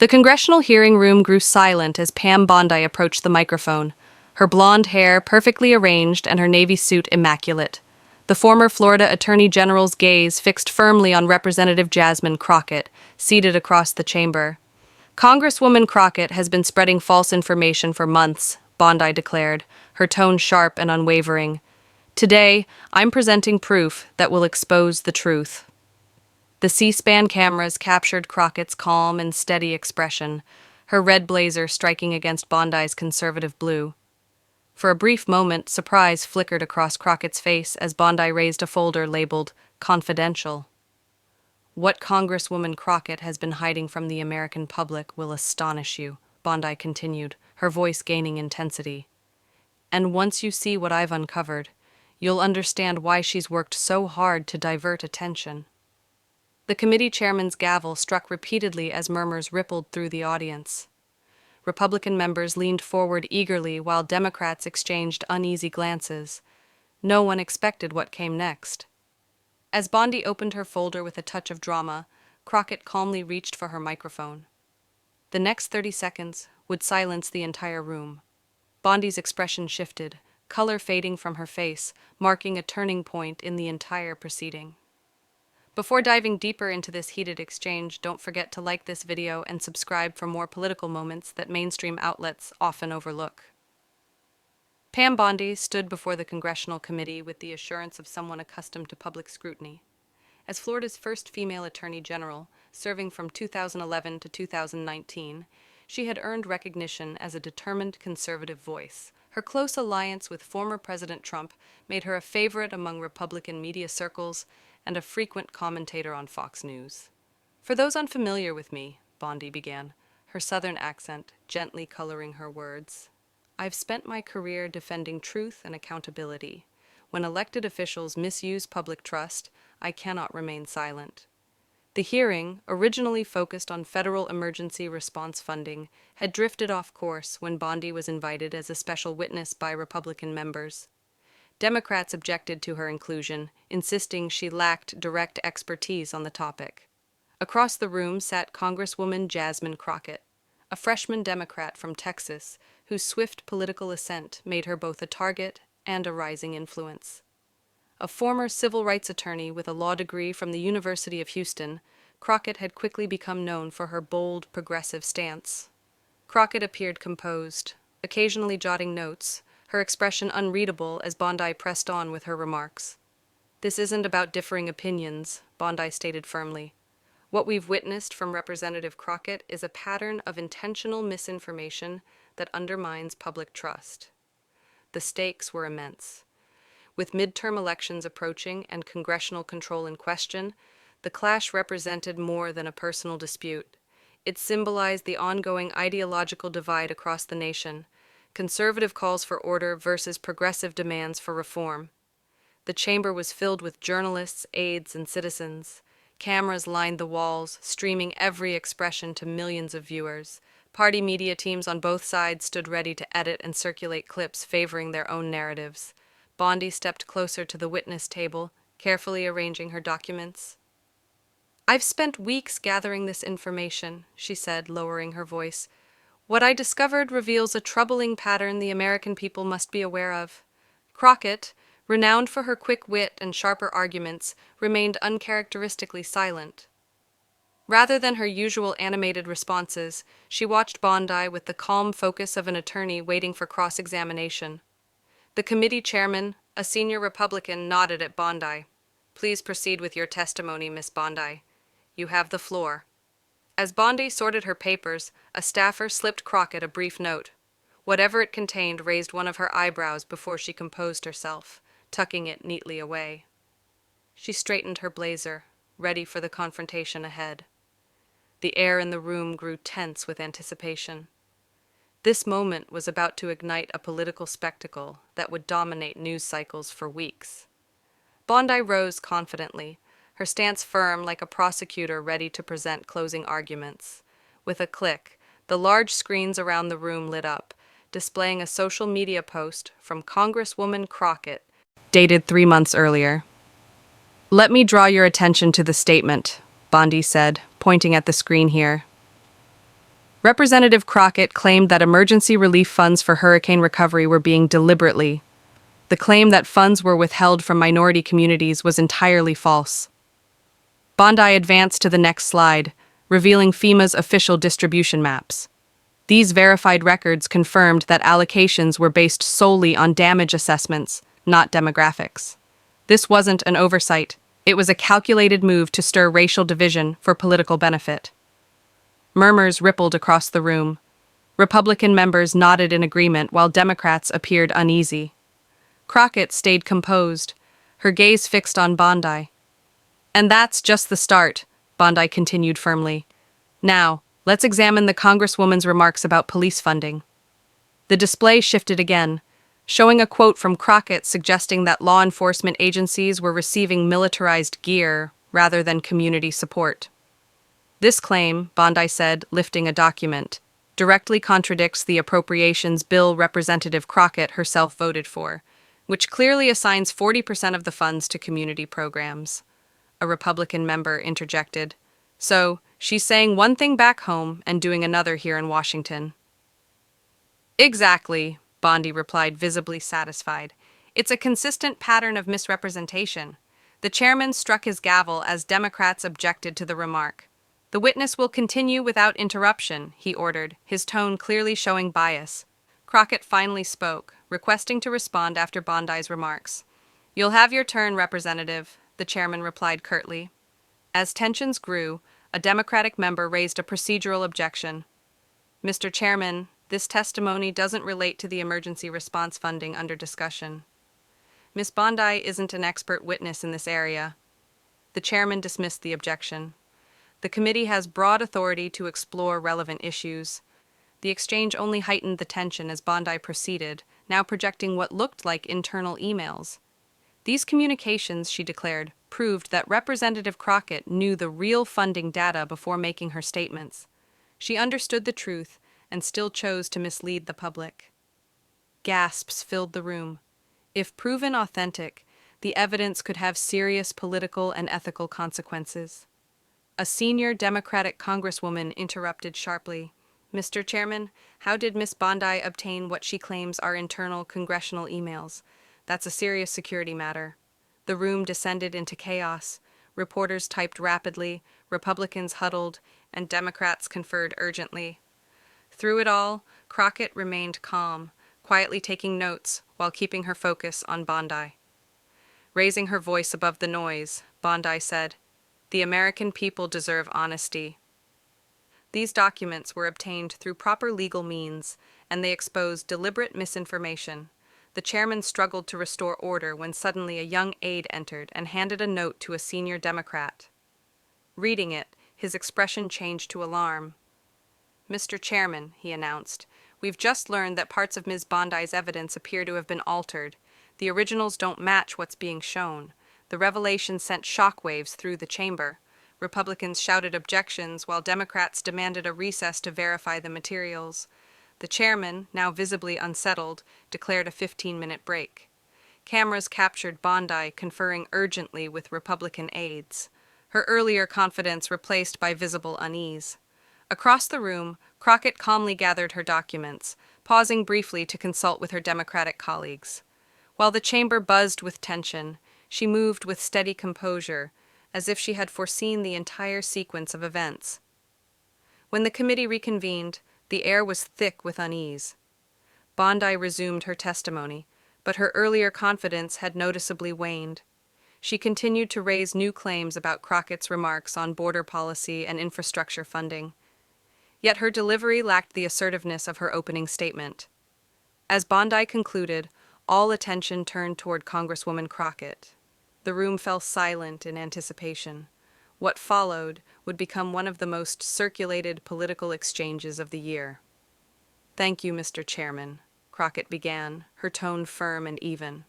The congressional hearing room grew silent as Pam Bondi approached the microphone, her blonde hair perfectly arranged and her navy suit immaculate. The former Florida Attorney General's gaze fixed firmly on Representative Jasmine Crockett, seated across the chamber. Congresswoman Crockett has been spreading false information for months, Bondi declared, her tone sharp and unwavering. Today, I'm presenting proof that will expose the truth. The C-SPAN cameras captured Crockett's calm and steady expression, her red blazer striking against Bondi's conservative blue. For a brief moment, surprise flickered across Crockett's face as Bondi raised a folder labeled Confidential. What Congresswoman Crockett has been hiding from the American public will astonish you, Bondi continued, her voice gaining intensity. And once you see what I've uncovered, you'll understand why she's worked so hard to divert attention. The committee chairman's gavel struck repeatedly as murmurs rippled through the audience. Republican members leaned forward eagerly while Democrats exchanged uneasy glances. No one expected what came next. As Bondi opened her folder with a touch of drama, Crockett calmly reached for her microphone. The next 30 seconds would silence the entire room. Bondi's expression shifted, color fading from her face, marking a turning point in the entire proceeding. Before diving deeper into this heated exchange, don't forget to like this video and subscribe for more political moments that mainstream outlets often overlook. Pam Bondi stood before the congressional committee with the assurance of someone accustomed to public scrutiny. As Florida's first female attorney general, serving from 2011 to 2019, she had earned recognition as a determined conservative voice. Her close alliance with former President Trump made her a favorite among Republican media circles and a frequent commentator on Fox News. For those unfamiliar with me, Bondi began, her Southern accent gently coloring her words, I've spent my career defending truth and accountability. When elected officials misuse public trust, I cannot remain silent. The hearing, originally focused on federal emergency response funding, had drifted off course when Bondi was invited as a special witness by Republican members. Democrats objected to her inclusion, insisting she lacked direct expertise on the topic. Across the room sat Congresswoman Jasmine Crockett, a freshman Democrat from Texas whose swift political ascent made her both a target and a rising influence. A former civil rights attorney with a law degree from the University of Houston, Crockett had quickly become known for her bold, progressive stance. Crockett appeared composed, occasionally jotting notes, her expression unreadable as Bondi pressed on with her remarks. This isn't about differing opinions, Bondi stated firmly. What we've witnessed from Representative Crockett is a pattern of intentional misinformation that undermines public trust. The stakes were immense. With midterm elections approaching and congressional control in question, the clash represented more than a personal dispute. It symbolized the ongoing ideological divide across the nation, conservative calls for order versus progressive demands for reform. The chamber was filled with journalists, aides, and citizens. Cameras lined the walls, streaming every expression to millions of viewers. Party media teams on both sides stood ready to edit and circulate clips favoring their own narratives. Bondi stepped closer to the witness table, carefully arranging her documents. I've spent weeks gathering this information, she said, lowering her voice. What I discovered reveals a troubling pattern the American people must be aware of. Crockett, renowned for her quick wit and sharper arguments, remained uncharacteristically silent. Rather than her usual animated responses, she watched Bondi with the calm focus of an attorney waiting for cross-examination. The committee chairman, a senior Republican, nodded at Bondi. Please proceed with your testimony, Miss Bondi. You have the floor. As Bondi sorted her papers, a staffer slipped Crockett a brief note. Whatever it contained raised one of her eyebrows before she composed herself, tucking it neatly away. She straightened her blazer, ready for the confrontation ahead. The air in the room grew tense with anticipation. This moment was about to ignite a political spectacle that would dominate news cycles for weeks. Bondi rose confidently, her stance firm like a prosecutor ready to present closing arguments. With a click, the large screens around the room lit up, displaying a social media post from Congresswoman Crockett, dated 3 months earlier. Let me draw your attention to the statement, Bondi said, pointing at the screen here. Representative Crockett claimed that emergency relief funds for hurricane recovery were being deliberately. The claim that funds were withheld from minority communities was entirely false. Bondi advanced to the next slide, revealing FEMA's official distribution maps. These verified records confirmed that allocations were based solely on damage assessments, not demographics. This wasn't an oversight, it was a calculated move to stir racial division for political benefit. Murmurs rippled across the room. Republican members nodded in agreement while Democrats appeared uneasy. Crockett stayed composed, her gaze fixed on Bondi. "And that's just the start," Bondi continued firmly. "Now, let's examine the Congresswoman's remarks about police funding." The display shifted again, showing a quote from Crockett suggesting that law enforcement agencies were receiving militarized gear rather than community support. This claim, Bondi said, lifting a document, directly contradicts the appropriations bill Representative Crockett herself voted for, which clearly assigns 40% of the funds to community programs. A Republican member interjected. "So, she's saying one thing back home and doing another here in Washington." "Exactly," Bondi replied, visibly satisfied. "It's a consistent pattern of misrepresentation." The chairman struck his gavel as Democrats objected to the remark. "The witness will continue without interruption," he ordered, his tone clearly showing bias. Crockett finally spoke, requesting to respond after Bondi's remarks. "You'll have your turn, Representative," the chairman replied curtly. As tensions grew, a Democratic member raised a procedural objection. "Mr. Chairman, this testimony doesn't relate to the emergency response funding under discussion. Ms. Bondi isn't an expert witness in this area." The chairman dismissed the objection. "The committee has broad authority to explore relevant issues." The exchange only heightened the tension as Bondi proceeded, now projecting what looked like internal emails. These communications, she declared, proved that Representative Crockett knew the real funding data before making her statements. She understood the truth and still chose to mislead the public. Gasps filled the room. If proven authentic, the evidence could have serious political and ethical consequences. A senior Democratic congresswoman interrupted sharply. "Mr. Chairman, how did Ms. Bondi obtain what she claims are internal congressional emails? That's a serious security matter." The room descended into chaos. Reporters typed rapidly, Republicans huddled, and Democrats conferred urgently. Through it all, Crockett remained calm, quietly taking notes while keeping her focus on Bondi. Raising her voice above the noise, Bondi said, "The American people deserve honesty." These documents were obtained through proper legal means, and they exposed deliberate misinformation. The chairman struggled to restore order when suddenly a young aide entered and handed a note to a senior Democrat. Reading it, his expression changed to alarm. "Mr. Chairman," he announced, "we've just learned that parts of Ms. Bondi's evidence appear to have been altered. The originals don't match what's being shown." The revelation sent shockwaves through the chamber. Republicans shouted objections while Democrats demanded a recess to verify the materials. The chairman, now visibly unsettled, declared a 15-minute break. Cameras captured Bondi conferring urgently with Republican aides, her earlier confidence replaced by visible unease. Across the room, Crockett calmly gathered her documents, pausing briefly to consult with her Democratic colleagues. While the chamber buzzed with tension, she moved with steady composure, as if she had foreseen the entire sequence of events. When the committee reconvened, the air was thick with unease. Bondi resumed her testimony, but her earlier confidence had noticeably waned. She continued to raise new claims about Crockett's remarks on border policy and infrastructure funding. Yet her delivery lacked the assertiveness of her opening statement. As Bondi concluded, all attention turned toward Congresswoman Crockett. The room fell silent in anticipation. What followed would become one of the most circulated political exchanges of the year. "Thank you, Mr. Chairman," Crockett began, her tone firm and even.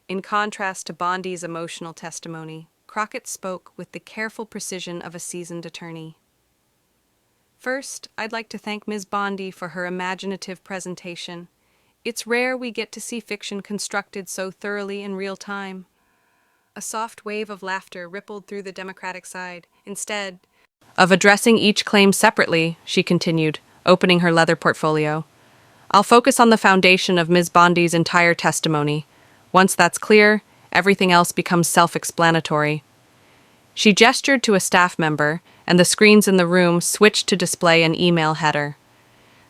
In contrast to Bondi's emotional testimony, Crockett spoke with the careful precision of a seasoned attorney. "First, I'd like to thank Ms. Bondi for her imaginative presentation. It's rare we get to see fiction constructed so thoroughly in real time." A soft wave of laughter rippled through the Democratic side. "Instead of addressing each claim separately," she continued, opening her leather portfolio. I'll focus on the foundation of Ms. Bondi's entire testimony. Once that's clear, everything else becomes self-explanatory. She gestured to a staff member, and the screens in the room switched to display an email header.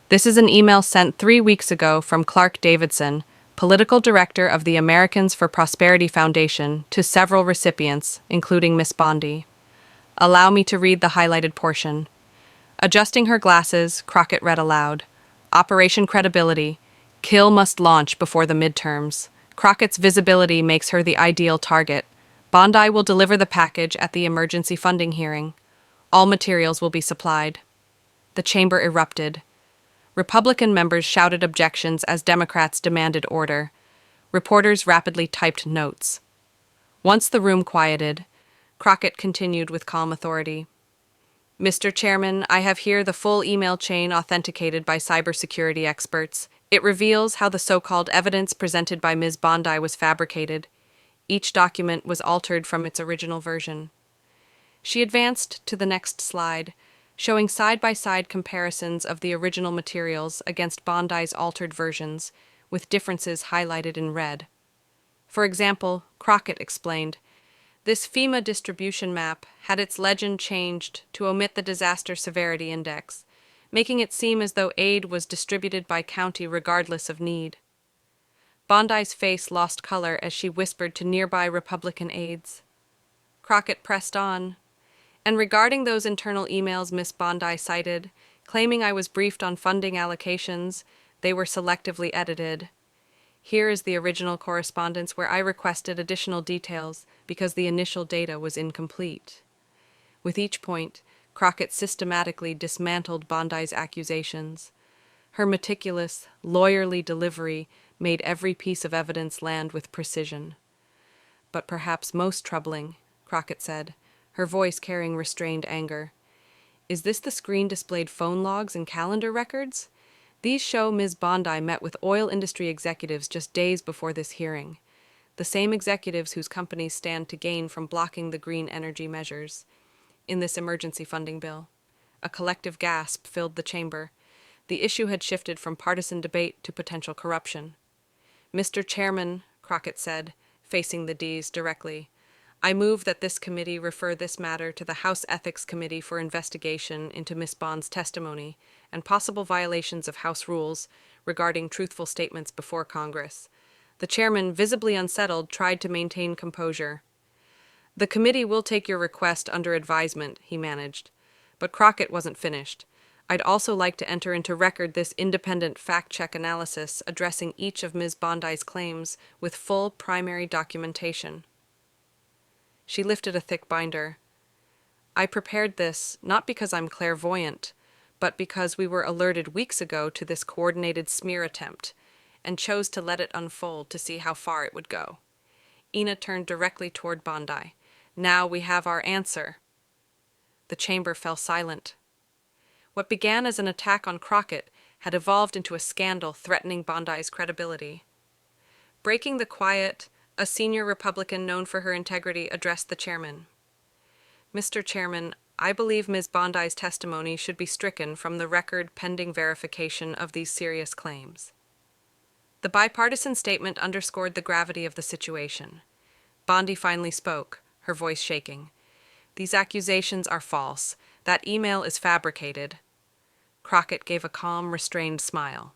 This is an email sent 3 weeks ago from Clark Davidson, political director of the Americans for Prosperity Foundation, to several recipients, including Miss Bondi. Allow me to read the highlighted portion. Adjusting her glasses, Crockett read aloud. Operation Credibility. Kill must launch before the midterms. Crockett's visibility makes her the ideal target. Bondi will deliver the package at the emergency funding hearing. All materials will be supplied. The chamber erupted. Republican members shouted objections as Democrats demanded order. Reporters rapidly typed notes. Once the room quieted, Crockett continued with calm authority. Mr. Chairman, I have here the full email chain authenticated by cybersecurity experts. It reveals how the so-called evidence presented by Ms. Bondi was fabricated. Each document was altered from its original version. She advanced to the next slide, showing side-by-side comparisons of the original materials against Bondi's altered versions, with differences highlighted in red. For example, Crockett explained, this FEMA distribution map had its legend changed to omit the disaster severity index, making it seem as though aid was distributed by county regardless of need. Bondi's face lost color as she whispered to nearby Republican aides. Crockett pressed on. And regarding those internal emails Miss Bondi cited, claiming I was briefed on funding allocations, they were selectively edited. Here is the original correspondence where I requested additional details because the initial data was incomplete. With each point, Crockett systematically dismantled Bondi's accusations. Her meticulous, lawyerly delivery made every piece of evidence land with precision. But perhaps most troubling, Crockett said, her voice carrying restrained anger. Is this the screen-displayed phone logs and calendar records? These show Ms. Bondi met with oil industry executives just days before this hearing, the same executives whose companies stand to gain from blocking the green energy measures in this emergency funding bill. A collective gasp filled the chamber. The issue had shifted from partisan debate to potential corruption. Mr. Chairman, Crockett said, facing the Ds directly, I move that this committee refer this matter to the House Ethics Committee for investigation into Ms. Bond's testimony and possible violations of House rules regarding truthful statements before Congress. The chairman, visibly unsettled, tried to maintain composure. The committee will take your request under advisement, he managed. But Crockett wasn't finished. I'd also like to enter into record this independent fact-check analysis addressing each of Ms. Bondi's claims with full primary documentation. She lifted a thick binder. I prepared this not because I'm clairvoyant, but because we were alerted weeks ago to this coordinated smear attempt, and chose to let it unfold to see how far it would go. Ina turned directly toward Bondi. Now we have our answer. The chamber fell silent. What began as an attack on Crockett had evolved into a scandal threatening Bondi's credibility. Breaking the quiet, a senior Republican known for her integrity addressed the chairman. Mr. Chairman, I believe Ms. Bondi's testimony should be stricken from the record pending verification of these serious claims. The bipartisan statement underscored the gravity of the situation. Bondi finally spoke, her voice shaking. These accusations are false. That email is fabricated. Crockett gave a calm, restrained smile.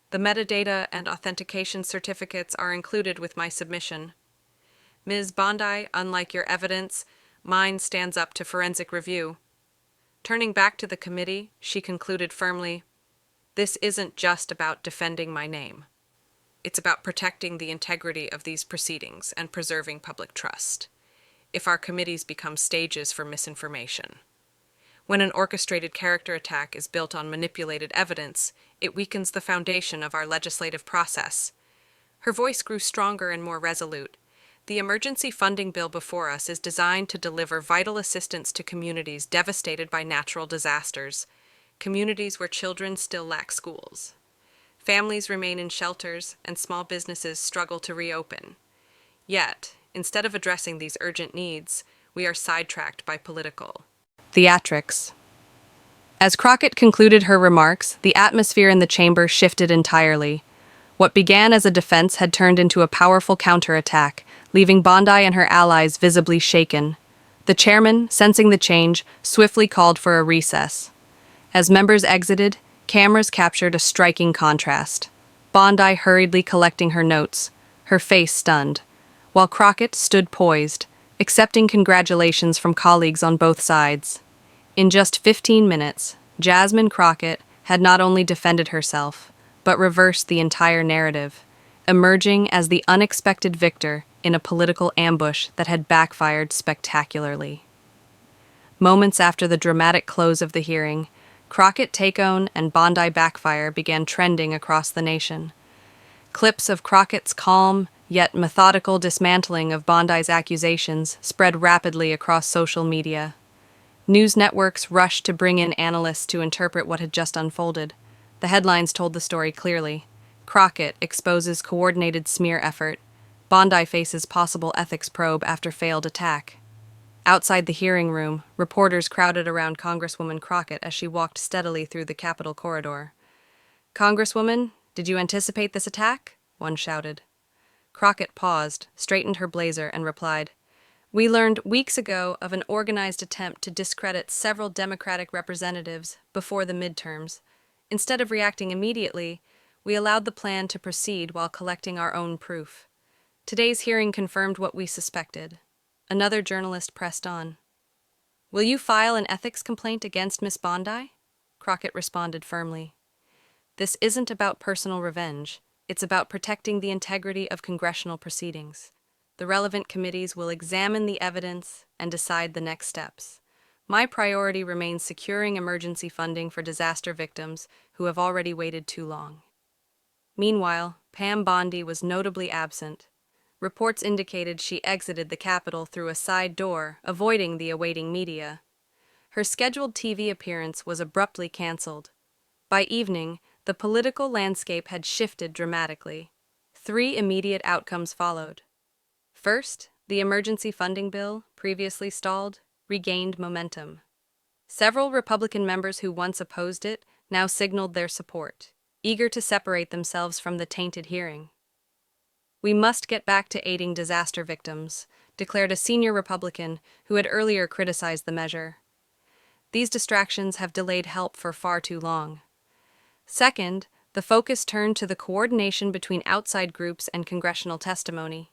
The metadata and authentication certificates are included with my submission. Ms. Bondi, unlike your evidence, mine stands up to forensic review. Turning back to the committee, she concluded firmly, this isn't just about defending my name. It's about protecting the integrity of these proceedings and preserving public trust. If our committees become stages for misinformation. When an orchestrated character attack is built on manipulated evidence, it weakens the foundation of our legislative process. Her voice grew stronger and more resolute. The emergency funding bill before us is designed to deliver vital assistance to communities devastated by natural disasters, communities where children still lack schools. Families remain in shelters, and small businesses struggle to reopen. Yet, instead of addressing these urgent needs, we are sidetracked by political theatrics. As Crockett concluded her remarks, the atmosphere in the chamber shifted entirely. What began as a defense had turned into a powerful counterattack, leaving Bondi and her allies visibly shaken. The chairman, sensing the change, swiftly called for a recess. As members exited, cameras captured a striking contrast. Bondi hurriedly collecting her notes, her face stunned, while Crockett stood poised, accepting congratulations from colleagues on both sides. In just 15 minutes, Jasmine Crockett had not only defended herself, but reversed the entire narrative, emerging as the unexpected victor in a political ambush that had backfired spectacularly. Moments after the dramatic close of the hearing, Crockett takeover and Bondi backfire began trending across the nation. Clips of Crockett's calm, yet methodical dismantling of Bondi's accusations spread rapidly across social media. News networks rushed to bring in analysts to interpret what had just unfolded. The headlines told the story clearly. Crockett exposes coordinated smear effort. Bondi faces possible ethics probe after failed attack. Outside the hearing room, reporters crowded around Congresswoman Crockett as she walked steadily through the Capitol corridor. "Congresswoman, did you anticipate this attack?" one shouted. Crockett paused, straightened her blazer, and replied, "We learned weeks ago of an organized attempt to discredit several Democratic representatives before the midterms. Instead of reacting immediately, we allowed the plan to proceed while collecting our own proof. Today's hearing confirmed what we suspected." Another journalist pressed on. "Will you file an ethics complaint against Miss Bondi?" Crockett responded firmly. "This isn't about personal revenge. It's about protecting the integrity of congressional proceedings. The relevant committees will examine the evidence and decide the next steps. My priority remains securing emergency funding for disaster victims who have already waited too long." Meanwhile, Pam Bondi was notably absent. Reports indicated she exited the Capitol through a side door, avoiding the awaiting media. Her scheduled TV appearance was abruptly canceled. By evening, the political landscape had shifted dramatically. 3 immediate outcomes followed. First, the emergency funding bill, previously stalled, regained momentum. Several Republican members who once opposed it now signaled their support, eager to separate themselves from the tainted hearing. "We must get back to aiding disaster victims," declared a senior Republican who had earlier criticized the measure. "These distractions have delayed help for far too long." Second, the focus turned to the coordination between outside groups and congressional testimony.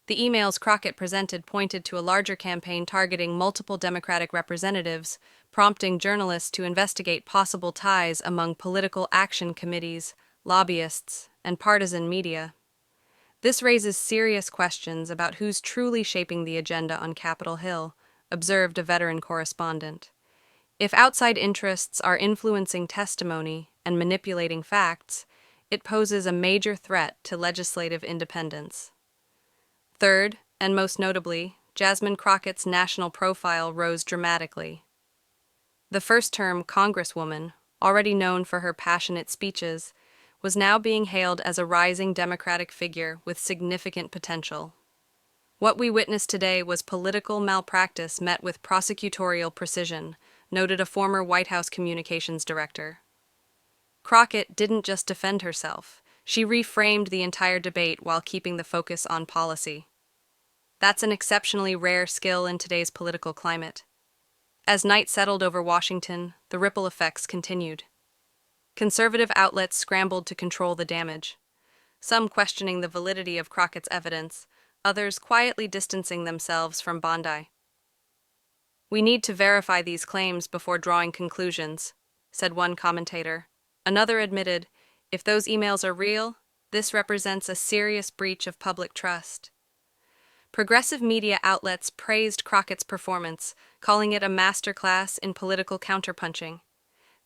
The emails Crockett presented pointed to a larger campaign targeting multiple Democratic representatives, prompting journalists to investigate possible ties among political action committees, lobbyists, and partisan media. This raises serious questions about who's truly shaping the agenda on Capitol Hill, observed a veteran correspondent. If outside interests are influencing testimony and manipulating facts, it poses a major threat to legislative independence. Third, and most notably, Jasmine Crockett's national profile rose dramatically. The first-term Congresswoman, already known for her passionate speeches, was now being hailed as a rising Democratic figure with significant potential. "What we witnessed today was political malpractice met with prosecutorial precision," noted a former White House communications director. Crockett didn't just defend herself. She reframed the entire debate while keeping the focus on policy. That's an exceptionally rare skill in today's political climate. As night settled over Washington, the ripple effects continued. Conservative outlets scrambled to control the damage, some questioning the validity of Crockett's evidence, others quietly distancing themselves from Bondi. "We need to verify these claims before drawing conclusions," said one commentator. Another admitted, "If those emails are real, this represents a serious breach of public trust." Progressive media outlets praised Crockett's performance, calling it a masterclass in political counterpunching.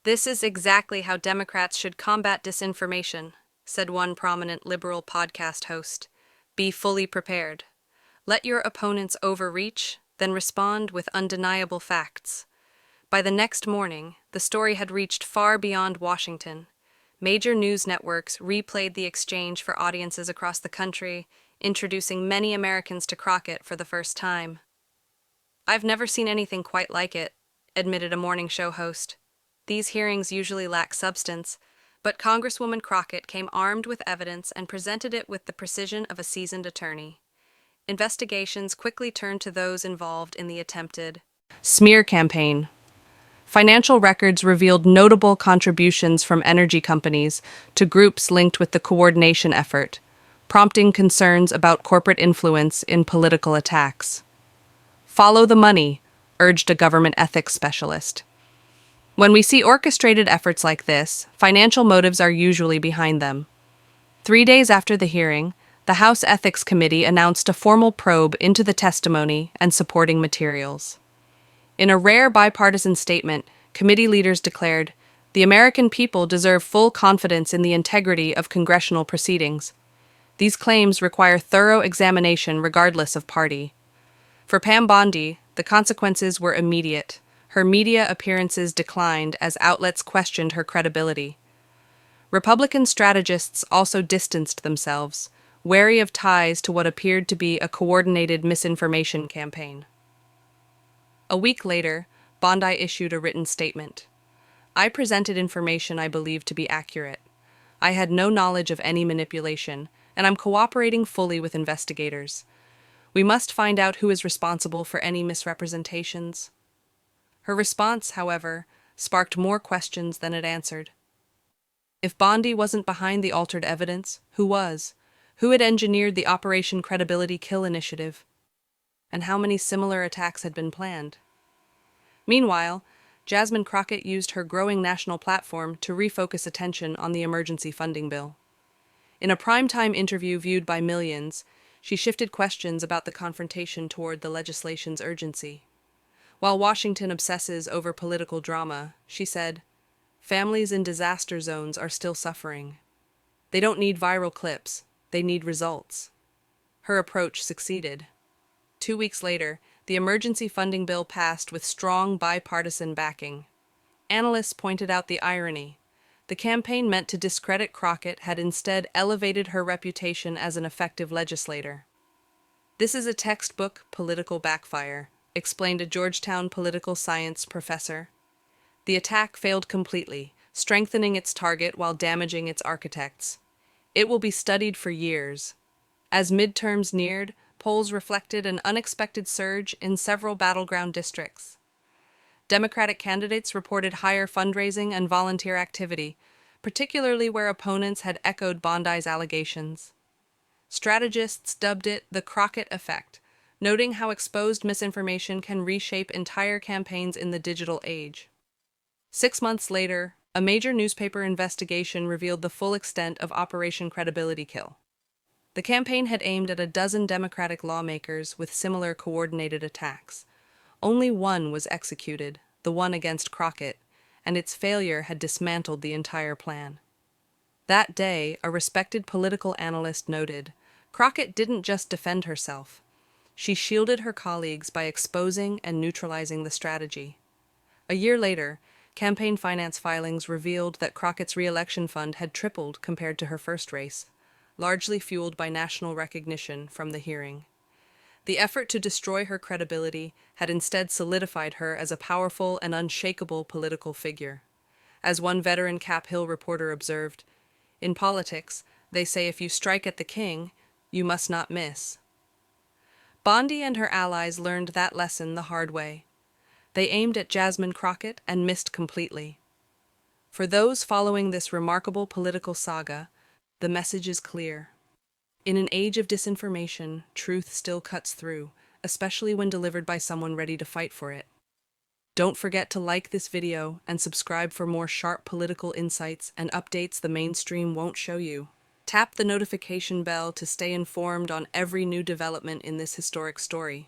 "This is exactly how Democrats should combat disinformation," said one prominent liberal podcast host. "Be fully prepared. Let your opponents overreach, then respond with undeniable facts." By the next morning, the story had reached far beyond Washington. Major news networks replayed the exchange for audiences across the country, introducing many Americans to Crockett for the first time. "I've never seen anything quite like it," admitted a morning show host. These hearings usually lack substance, but Congresswoman Crockett came armed with evidence and presented it with the precision of a seasoned attorney. Investigations quickly turned to those involved in the attempted smear campaign. Financial records revealed notable contributions from energy companies to groups linked with the coordination effort, prompting concerns about corporate influence in political attacks. Follow the money, urged a government ethics specialist. When we see orchestrated efforts like this, financial motives are usually behind them. 3 days after the hearing, the House Ethics Committee announced a formal probe into the testimony and supporting materials. In a rare bipartisan statement, committee leaders declared, "The American people deserve full confidence in the integrity of congressional proceedings. These claims require thorough examination regardless of party." For Pam Bondi, the consequences were immediate. Her media appearances declined as outlets questioned her credibility. Republican strategists also distanced themselves, wary of ties to what appeared to be a coordinated misinformation campaign. A week later, Bondi issued a written statement. "I presented information I believed to be accurate. I had no knowledge of any manipulation, and I'm cooperating fully with investigators. We must find out who is responsible for any misrepresentations." Her response, however, sparked more questions than it answered. If Bondi wasn't behind the altered evidence, who was? Who had engineered the Operation Credibility Kill initiative? And how many similar attacks had been planned? Meanwhile, Jasmine Crockett used her growing national platform to refocus attention on the emergency funding bill. In a primetime interview viewed by millions, she shifted questions about the confrontation toward the legislation's urgency. While Washington obsesses over political drama, she said, "Families in disaster zones are still suffering. They don't need viral clips, they need results." Her approach succeeded. 2 weeks later, the emergency funding bill passed with strong bipartisan backing. Analysts pointed out the irony. The campaign meant to discredit Crockett had instead elevated her reputation as an effective legislator. "This is a textbook political backfire," explained a Georgetown political science professor. "The attack failed completely, strengthening its target while damaging its architects. It will be studied for years." As midterms neared, polls reflected an unexpected surge in several battleground districts. Democratic candidates reported higher fundraising and volunteer activity, particularly where opponents had echoed Bondi's allegations. Strategists dubbed it the Crockett effect, noting how exposed misinformation can reshape entire campaigns in the digital age. 6 months later, a major newspaper investigation revealed the full extent of Operation Credibility Kill. The campaign had aimed at a dozen Democratic lawmakers with similar coordinated attacks. Only one was executed, the one against Crockett, and its failure had dismantled the entire plan. That day, a respected political analyst noted, Crockett didn't just defend herself. She shielded her colleagues by exposing and neutralizing the strategy. A year later, campaign finance filings revealed that Crockett's re-election fund had tripled compared to her first race, largely fueled by national recognition from the hearing. The effort to destroy her credibility had instead solidified her as a powerful and unshakable political figure. As one veteran Cap Hill reporter observed, "In politics, they say if you strike at the king, you must not miss." Bondi and her allies learned that lesson the hard way. They aimed at Jasmine Crockett and missed completely. For those following this remarkable political saga, the message is clear. In an age of disinformation, truth still cuts through, especially when delivered by someone ready to fight for it. Don't forget to like this video and subscribe for more sharp political insights and updates the mainstream won't show you. Tap the notification bell to stay informed on every new development in this historic story.